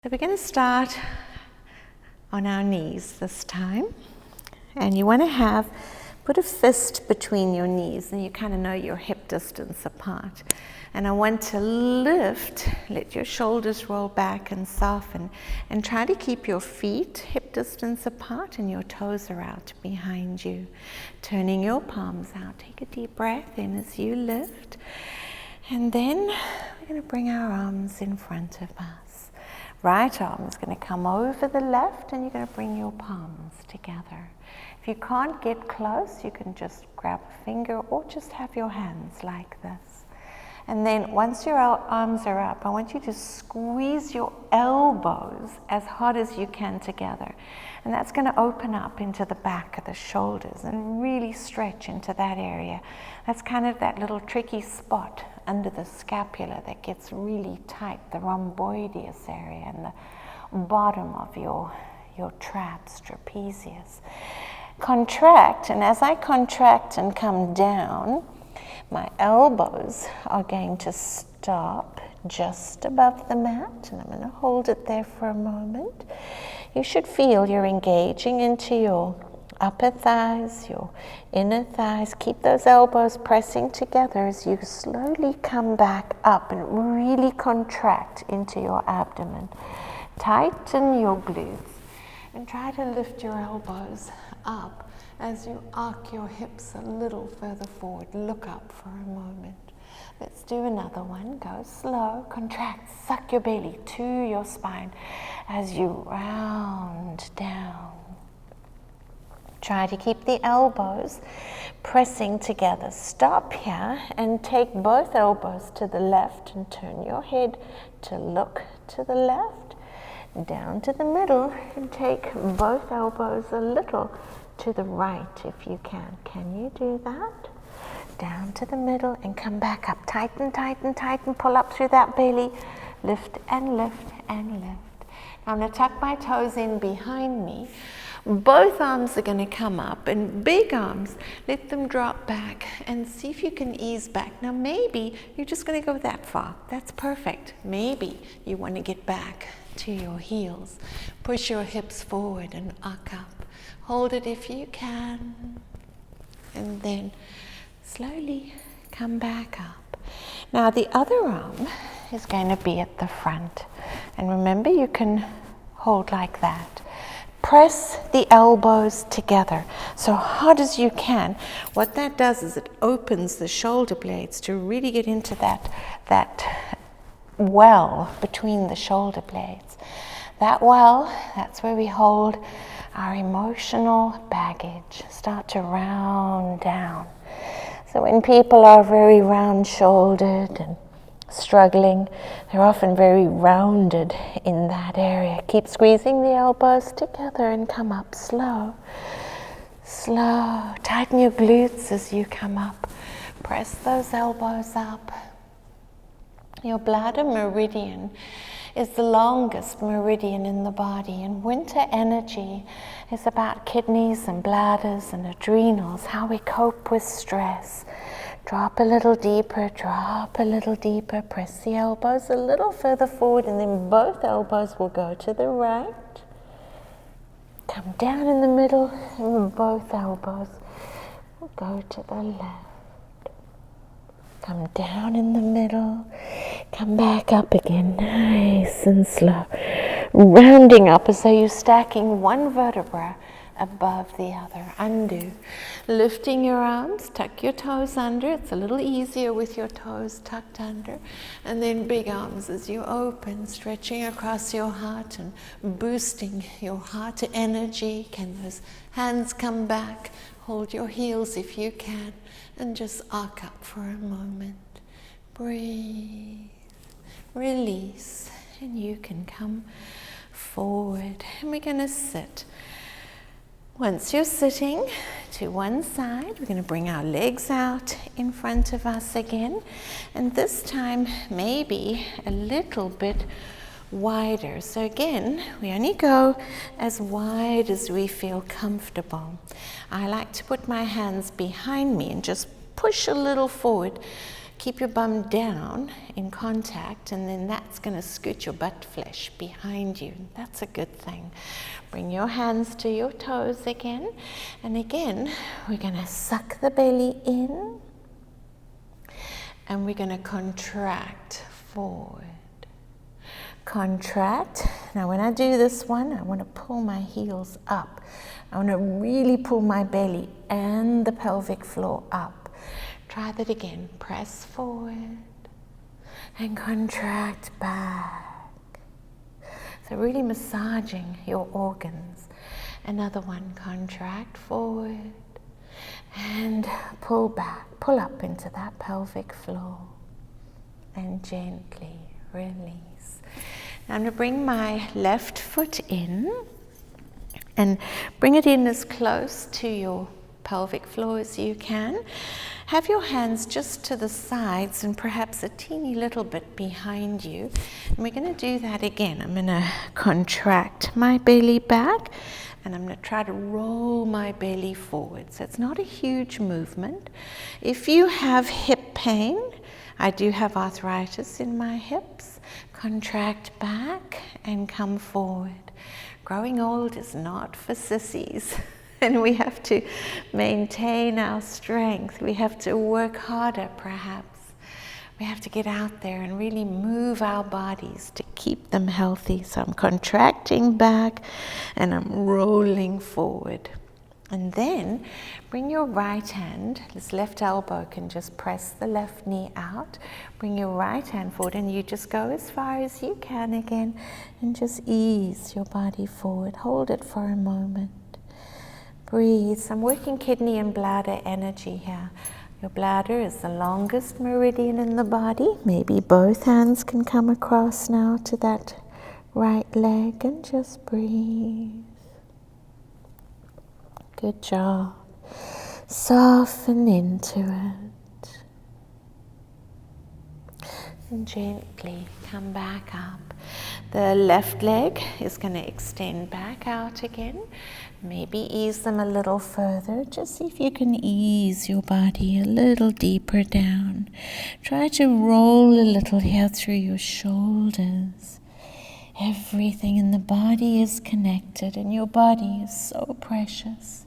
So we're going to start on our knees this time, and you want to put a fist between your knees, and you kind of know your hip distance apart. And I want to lift, let your shoulders roll back and soften, and try to keep your feet hip distance apart and your toes are out behind you. Turning your palms out, take a deep breath in as you lift, and then we're going to bring our arms in front of us. Right arm is going to come over the left, and you're going to bring your palms together. If you can't get close, you can just grab a finger or just have your hands like this. And then once your arms are up, I want you to squeeze your elbows as hard as you can together. And that's going to open up into the back of the shoulders and really stretch into that area. That's kind of that little tricky spot under the scapula that gets really tight, the rhomboideus area and the bottom of your traps, trapezius. Contract, and as I contract and come down, my elbows are going to stop just above the mat, and I'm going to hold it there for a moment. You should feel you're engaging into your upper thighs, your inner thighs. Keep those elbows pressing together as you slowly come back up and really contract into your abdomen. Tighten your glutes and try to lift your elbows up as you arc your hips a little further forward. Look up for a moment. Let's do another one. Go slow, contract, suck your belly to your spine as you round down. Try to keep the elbows pressing together. Stop here and take both elbows to the left and turn your head to look to the left, down to the middle, and take both elbows a little to the right if you can. Can you do that? Down to the middle and come back up. Tighten, tighten, tighten. Pull up through that belly. Lift and lift and lift. Now I'm going to tuck my toes in behind me. Both arms are going to come up, and big arms, let them drop back and see if you can ease back. Now maybe you're just going to go that far. That's perfect. Maybe you want to get back to your heels. Push your hips forward and arc up. Hold it if you can, and then slowly come back up. Now the other arm is going to be at the front, and remember you can hold like that. Press the elbows together so hard as you can. What that does is it opens the shoulder blades to really get into that well between the shoulder blades. That well, that's where we hold our emotional baggage. Start to round down. So when people are very round-shouldered and struggling, they're often very rounded in that area. Keep squeezing the elbows together and come up slow. Slow. Tighten your glutes as you come up. Press those elbows up. Your bladder meridian is the longest meridian in the body, and winter energy is about kidneys and bladders and adrenals, how we cope with stress. Drop a little deeper, drop a little deeper. Press the elbows a little further forward, and then both elbows will go to the right. Come down in the middle, and both elbows will go to the left. Come down in the middle, come back up again, nice and slow. Rounding up as though you're stacking one vertebra above the other. Undo. Lifting your arms, tuck your toes under. It's a little easier with your toes tucked under. And then big arms as you open, stretching across your heart and boosting your heart energy. Can those hands come back? Hold your heels if you can, and just arc up for a moment. Breathe. Release. And you can come forward. And we're going to sit. Once you're sitting to one side, we're going to bring our legs out in front of us again. And this time, maybe a little bit wider. So again, we only go as wide as we feel comfortable. I like to put my hands behind me and just push a little forward. keep your bum down in contact, and then that's going to scoot your butt flesh behind you. That's a good thing. Bring your hands to your toes again. And again, we're going to suck the belly in. And we're going to contract forward. Contract. Now when I do this one, I want to pull my heels up. I want to really pull my belly and the pelvic floor up. Try that again. Press forward and contract back. So really massaging your organs. Another one. Contract forward and pull back. Pull up into that pelvic floor and gently release. Now I'm going to bring my left foot in and bring it in as close to your pelvic floor as you can. Have your hands just to the sides and perhaps a teeny little bit behind you. And we're going to do that again. I'm going to contract my belly back and I'm going to try to roll my belly forward. So it's not a huge movement. If you have hip pain, I do have arthritis in my hips. Contract back and come forward. Growing old is not for sissies. And we have to maintain our strength. We have to work harder, perhaps. We have to get out there and really move our bodies to keep them healthy. So I'm contracting back and I'm rolling forward. And then bring your right hand, this left elbow can just press the left knee out. Bring your right hand forward and you just go as far as you can again and just ease your body forward. Hold it for a moment. Breathe. Some working kidney and bladder energy here. Your bladder is the longest meridian in the body. Maybe both hands can come across now to that right leg and just breathe. Good job. Soften into it. And gently come back up. The left leg is going to extend back out again. Maybe ease them a little further. Just see if you can ease your body a little deeper down. Try to roll a little here through your shoulders. Everything in the body is connected and your body is so precious.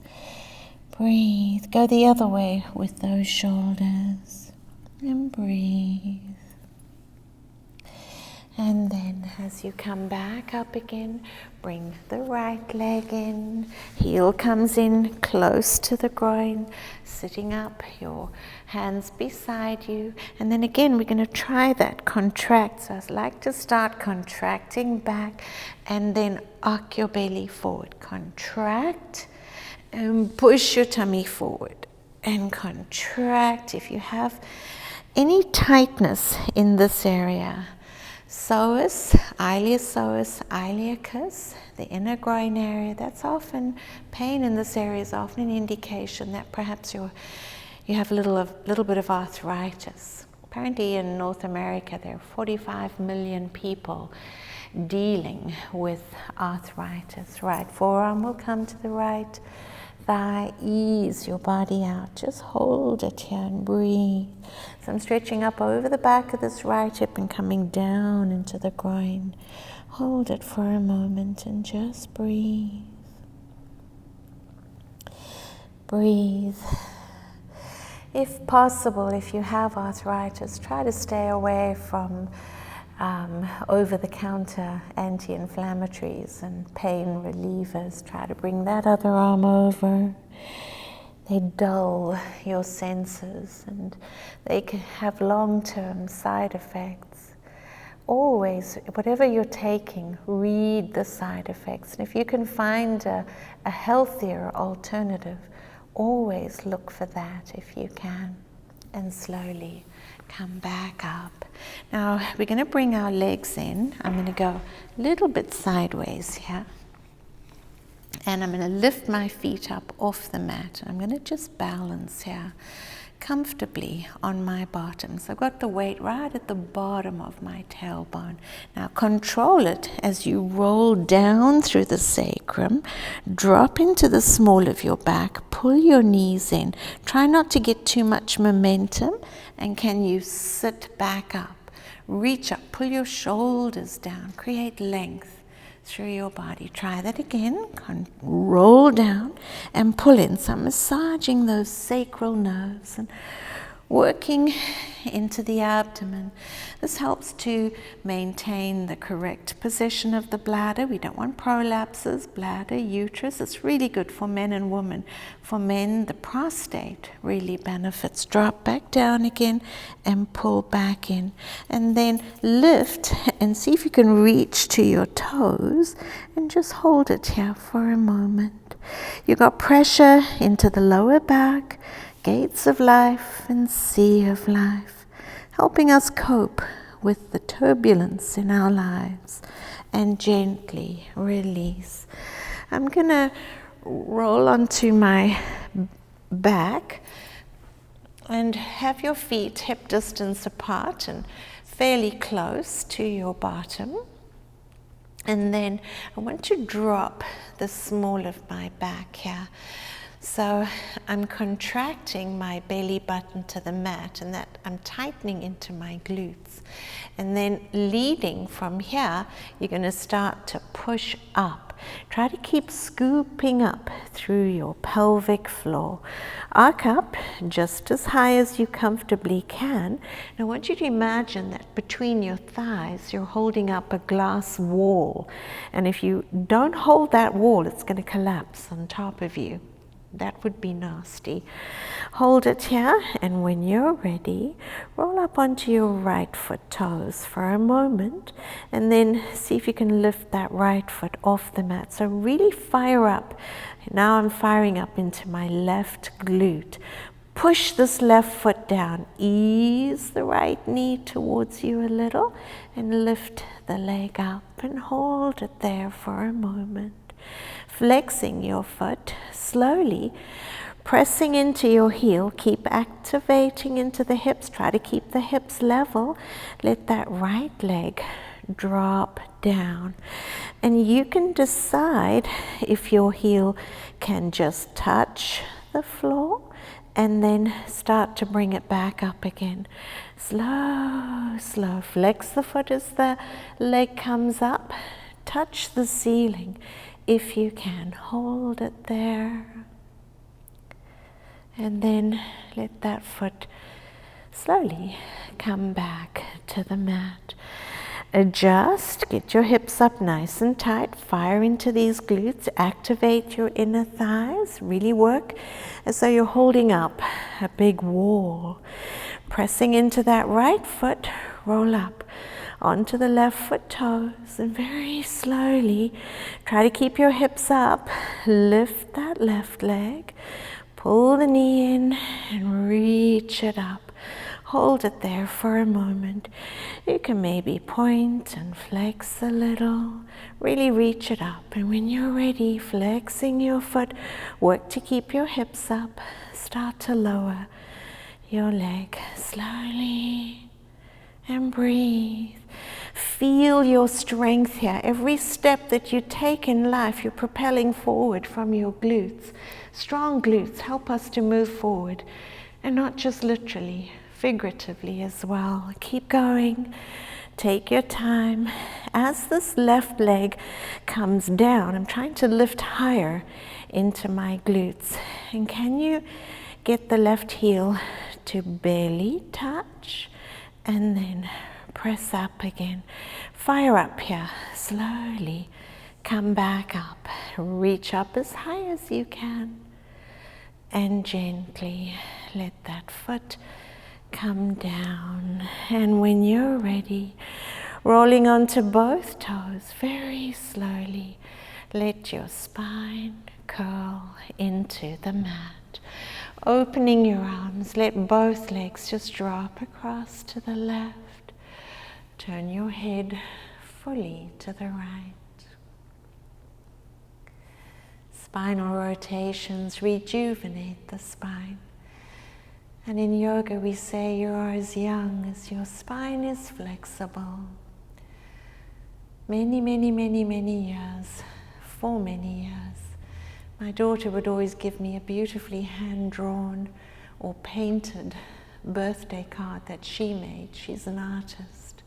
Breathe. Go the other way with those shoulders. And breathe. And then as you come back up again, bring the right leg in. Heel comes in close to the groin. Sitting up, your hands beside you. And then again, we're going to try that contract. So I'd like to start contracting back and then arc your belly forward. Contract and push your tummy forward. And contract. If you have any tightness in this area, psoas, iliacus, the inner groin area, that's often, pain in this area is often an indication that perhaps you have a little bit of arthritis. Apparently in North America there are 45 million people dealing with arthritis. Right forearm will come to the right thigh, ease your body out. Just hold it here and breathe. So I'm stretching up over the back of this right hip and coming down into the groin. Hold it for a moment and just breathe. Breathe. If possible, if you have arthritis, try to stay away from over-the-counter anti-inflammatories and pain relievers. Try to bring that other arm over. They dull your senses and they can have long-term side effects. Always, whatever you're taking, read the side effects. And if you can find a healthier alternative, always look for that if you can. And slowly come back up. Now we're going to bring our legs in. I'm going to go a little bit sideways here. And I'm going to lift my feet up off the mat. I'm going to just balance here. comfortably on my bottom. So I've got the weight right at the bottom of my tailbone. Now control it as you roll down through the sacrum, drop into the small of your back, pull your knees in. Try not to get too much momentum, and can you sit back up? Reach up, pull your shoulders down, create length through your body. Try that again. Roll down and pull in. So I'm massaging those sacral nerves and working into the abdomen. This helps to maintain the correct position of the bladder. We don't want prolapses, bladder, uterus. It's really good for men and women. For men, the prostate really benefits. Drop back down again and pull back in. And then lift and see if you can reach to your toes and just hold it here for a moment. You got pressure into the lower back, gates of life and sea of life, helping us cope with the turbulence in our lives, and gently release. I'm going to roll onto my back and have your feet hip distance apart and fairly close to your bottom. And then I want to drop the small of my back here. So I'm contracting my belly button to the mat, and that I'm tightening into my glutes. And then leading from here, you're going to start to push up. Try to keep scooping up through your pelvic floor. Arc up just as high as you comfortably can. And I want you to imagine that between your thighs, you're holding up a glass wall. And if you don't hold that wall, it's going to collapse on top of you. That would be nasty. Hold it here, and when you're ready, roll up onto your right foot toes for a moment, and then see if you can lift that right foot off the mat. So really fire up. Now I'm firing up into my left glute. Push this left foot down. Ease the right knee towards you a little, and lift the leg up and hold it there for a moment. Flexing your foot slowly, pressing into your heel, keep activating into the hips, try to keep the hips level, let that right leg drop down. And you can decide if your heel can just touch the floor and then start to bring it back up again. Slow, slow, flex the foot as the leg comes up, touch the ceiling. If you can, hold it there. And then let that foot slowly come back to the mat. Adjust, get your hips up nice and tight, fire into these glutes, activate your inner thighs, really work as though you're holding up a big wall. Pressing into that right foot, roll up onto the left foot toes, and very slowly try to keep your hips up. Lift that left leg, pull the knee in and reach it up. Hold it there for a moment. You can maybe point and flex a little. Really reach it up, and when you're ready, flexing your foot, work to keep your hips up. Start to lower your leg slowly and breathe. Feel your strength here. Every step that you take in life, you're propelling forward from your glutes. Strong glutes help us to move forward, and not just literally, figuratively as well. Keep going. Take your time. As this left leg comes down, I'm trying to lift higher into my glutes. And can you get the left heel to barely touch, and then press up again. Fire up here, slowly. Come back up. Reach up as high as you can. And gently let that foot come down. And when you're ready, rolling onto both toes, very slowly, let your spine curl into the mat. Opening your arms, let both legs just drop across to the left. Turn your head fully to the right. Spinal rotations rejuvenate the spine. And in yoga we say you are as young as your spine is flexible. Many, many, many, many years, for many years, my daughter would always give me a beautifully hand-drawn or painted birthday card that she made. She's an artist.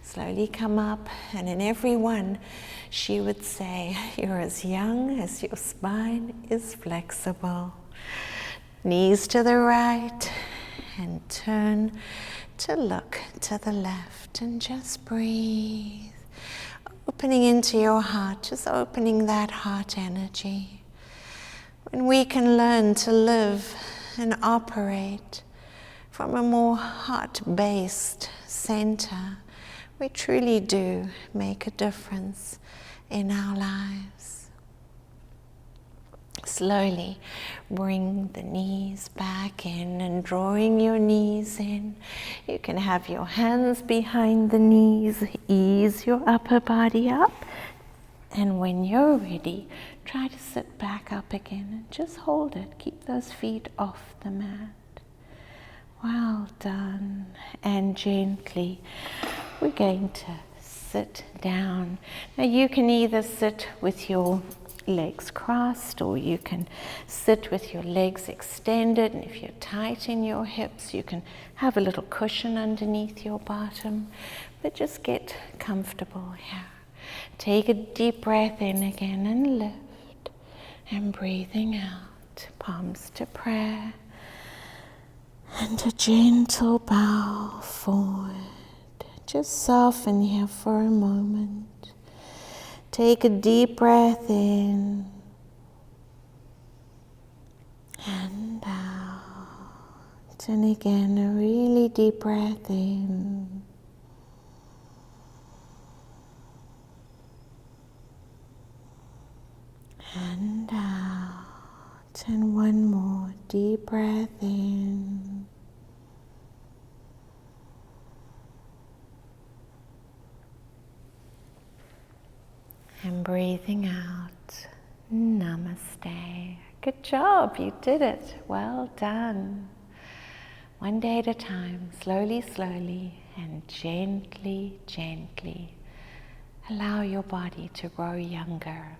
Slowly come up, and in every one she would say, you're as young as your spine is flexible. Knees to the right, and turn to look to the left, and just breathe. Opening into your heart, just opening that heart energy. When we can learn to live and operate from a more heart-based center, we truly do make a difference in our lives. Slowly bring the knees back in and drawing your knees in. You can have your hands behind the knees, ease your upper body up, and when you're ready, try to sit back up again and just hold it. Keep those feet off the mat. Well done. And gently, we're going to sit down. Now you can either sit with your legs crossed, or you can sit with your legs extended, and if you're tight in your hips you can have a little cushion underneath your bottom, but just get comfortable here. Take a deep breath in again and lift, and breathing out, palms to prayer, and a gentle bow forward. Just soften here for a moment. Take a deep breath in and out. And again, a really deep breath in. And out. And one more deep breath in. And breathing out. Namaste. Good job, you did it. Well done. One day at a time, slowly, slowly, and gently, gently. Allow your body to grow younger